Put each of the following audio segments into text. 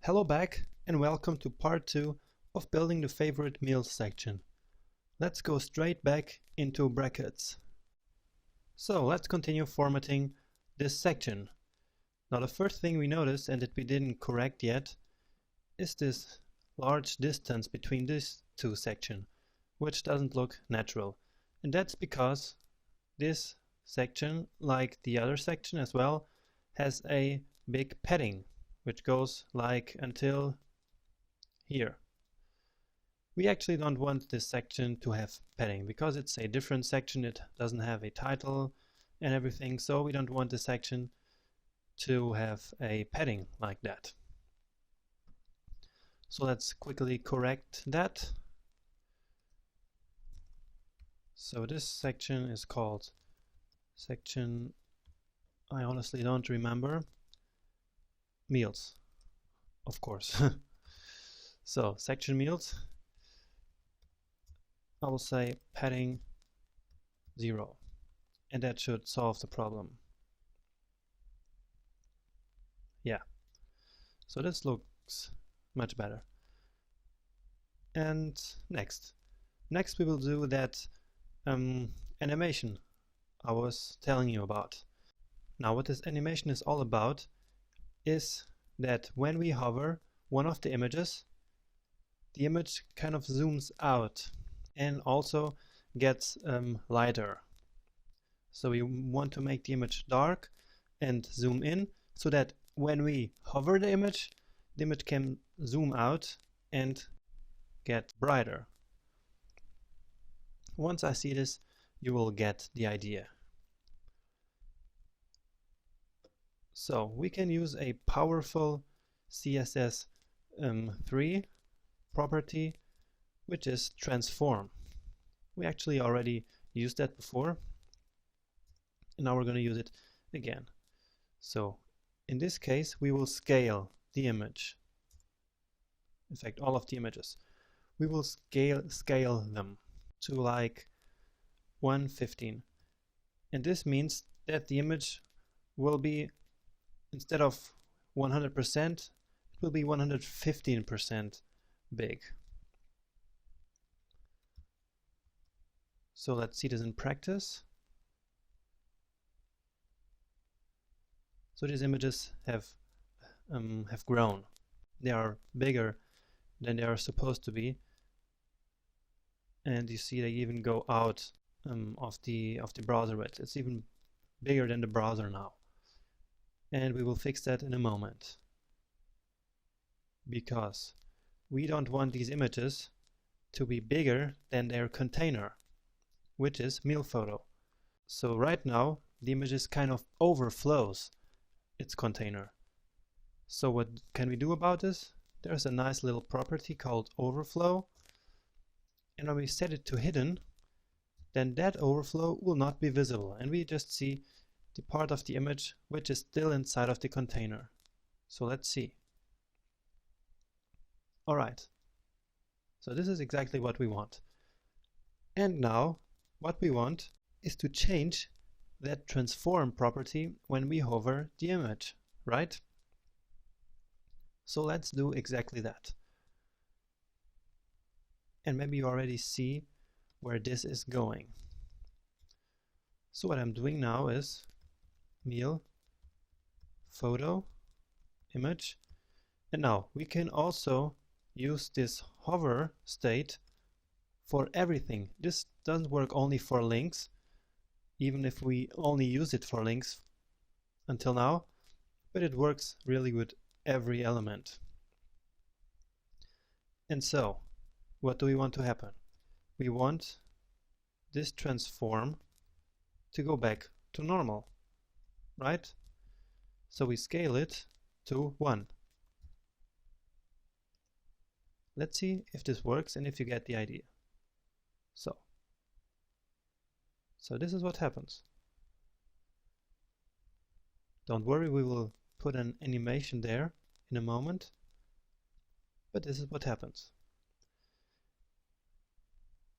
Hello back and welcome to part 2 of building the favorite meals section. Let's go straight back into brackets. So let's continue formatting this section. Now the first thing we notice, and that we didn't correct yet, is this large distance between these two sections, which doesn't look natural. And that's because this section, like the other section as well, has a big padding which goes like until here. We actually don't want this section to have padding because it's a different section. It doesn't have a title and everything, so we don't want this section to have a padding like that. So let's quickly correct that. So this section is called section, I honestly don't remember, meals, of course. So section meals, I will say padding 0, and that should solve the problem. Yeah, so this looks much better. And next we will do that animation I was telling you about. Now what this animation is all about is that when we hover one of the images, the image kind of zooms out and also gets lighter. So we want to make the image dark and zoom in so that when we hover the image can zoom out and get brighter. Once I see this, you will get the idea. So we can use a powerful CSS3 property, which is transform. We actually already used that before, and now we're going to use it again. So in this case, we will scale the image. In fact, all of the images. We will scale them to like 1/15. And this means that the image will be, instead of 100%, it will be 115% big. So let's see this in practice. So these images have grown. They are bigger than they are supposed to be, and you see they even go out of the browser width. It's even bigger than the browser now. And we will fix that in a moment, because we don't want these images to be bigger than their container, which is MealPhoto. So right now the image kind of overflows its container. So what can we do about this? There's a nice little property called overflow, and when we set it to hidden, then that overflow will not be visible, and we just see the part of the image which is still inside of the container. So let's see. Alright, so this is exactly what we want. And now what we want is to change that transform property when we hover the image, right? So let's do exactly that. And maybe you already see where this is going. So what I'm doing now is meal photo image, and now we can also use this hover state for everything. This doesn't work only for links, even if we only use it for links until now, but it works really with every element. And so what do we want to happen? We want this transform to go back to normal, right? So we scale it to 1. Let's see if this works and if you get the idea. So this is what happens. Don't worry, we will put an animation there in a moment, but this is what happens.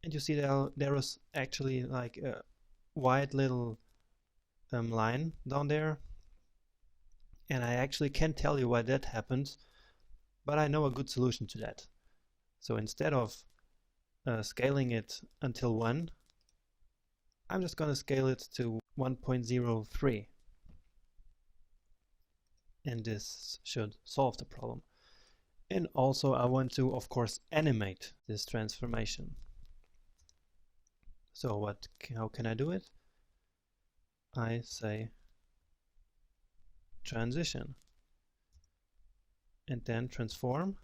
And you see there was actually like a white little line down there, and I actually can't tell you why that happens, but I know a good solution to that. So instead of scaling it until 1, I'm just going to scale it to 1.03. And this should solve the problem. And also I want to, of course, animate this transformation. So how can I do it? I say transition and then transform,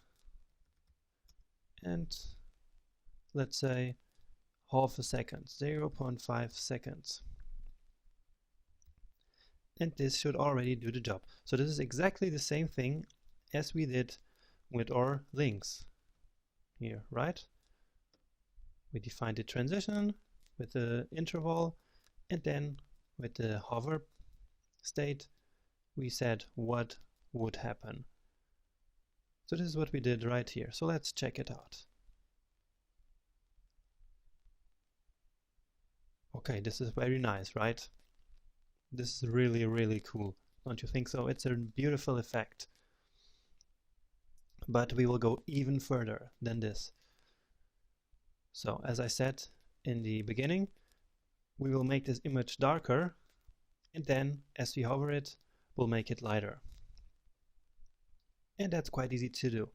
and let's say half a second, 0.5 seconds. And this should already do the job. So this is exactly the same thing as we did with our links here, right? We defined the transition with the interval, and then with the hover state we said what would happen. So this is what we did right here. So let's check it out. Okay, this is very nice, right? This is really, really cool. Don't you think so? It's a beautiful effect. But we will go even further than this. So as I said in the beginning, we will make this image darker, and then as we hover it, we'll make it lighter. And that's quite easy to do.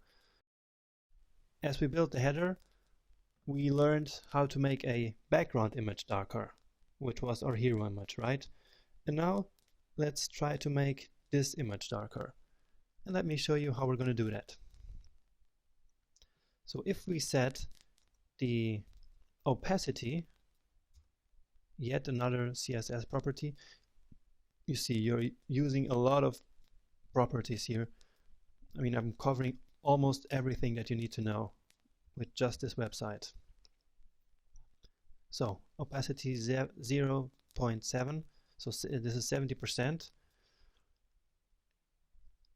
As we built the header, we learned how to make a background image darker, which was our hero image, right? And now let's try to make this image darker. And let me show you how we're going to do that. So if we set the opacity, yet another CSS property, you see you're using a lot of properties here. I mean, I'm covering almost everything that you need to know with just this website. So opacity 0.7, so this is 70%.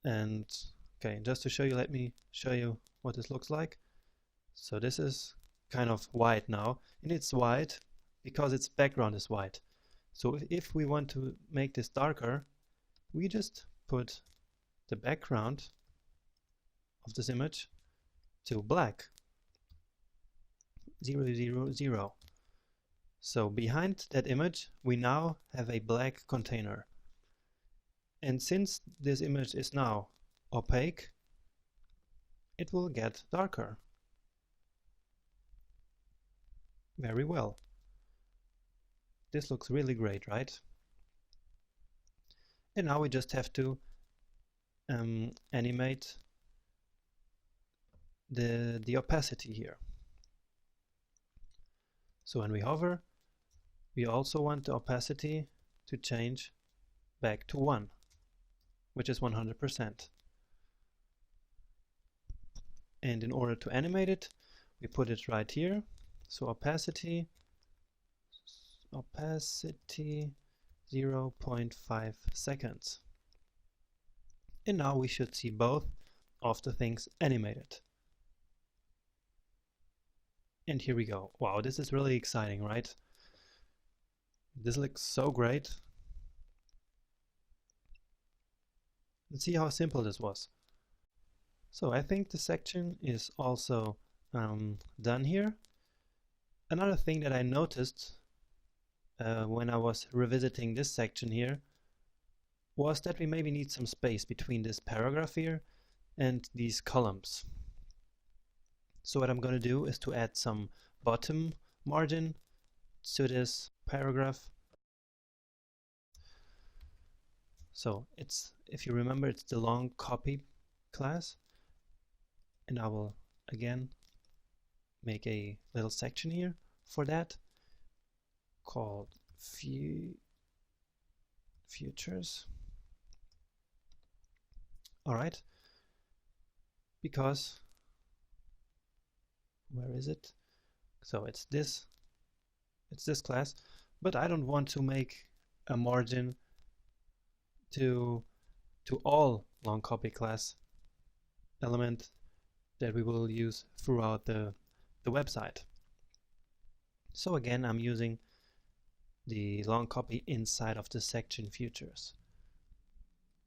And okay, just to show you, let me show you what this looks like. So this is kind of white now, and it's white because its background is white. So if we want to make this darker, we just put the background of this image to black, 0, 0, 0. So behind that image we now have a black container, and since this image is now opaque, it will get darker. Very well. This looks really great, right? And now we just have to animate the opacity here. So when we hover, we also want the opacity to change back to 1, which is 100%. And in order to animate it, we put it right here. So opacity 0.5 seconds. And now we should see both of the things animated. And here we go. Wow, this is really exciting, right? This looks so great. Let's see how simple this was. So I think the section is also done here. Another thing that I noticed when I was revisiting this section here was that we maybe need some space between this paragraph here and these columns. So what I'm going to do is to add some bottom margin to this paragraph. So it's, if you remember, it's the long copy class, and I will again make a little section here for that called futures. All right, because where is it? So it's this class, but I don't want to make a margin to all long copy class element that we will use throughout the website. So again, I'm using the long copy inside of the section futures.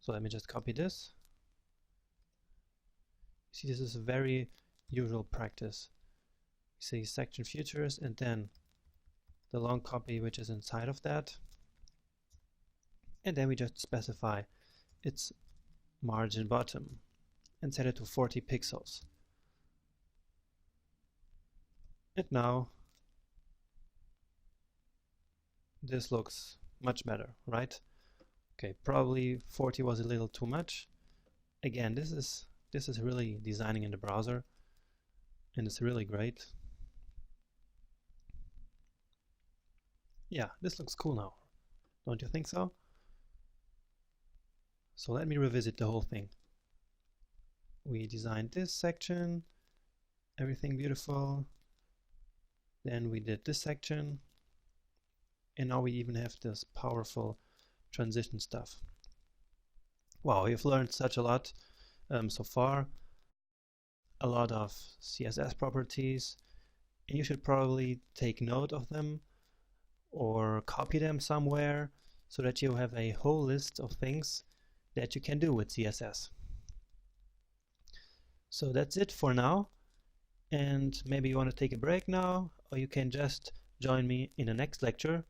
So let me just copy this. You See, this is a very usual practice. We say section futures and then the long copy which is inside of that, and then we just specify its margin bottom and set it to 40 pixels. And now this looks much better, right? Okay, probably 40 was a little too much. Again, this is really designing in the browser, and it's really great. Yeah, this looks cool now. Don't you think so? So let me revisit the whole thing. We designed this section, everything beautiful. Then we did this section, and now we even have this powerful transition stuff. Wow, we've learned such a lot so far. A lot of CSS properties, and you should probably take note of them or copy them somewhere so that you have a whole list of things that you can do with CSS. So that's it for now, and maybe you want to take a break now, or you can just join me in the next lecture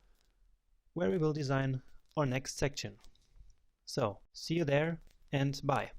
where we will design our next section. So see you there, and bye.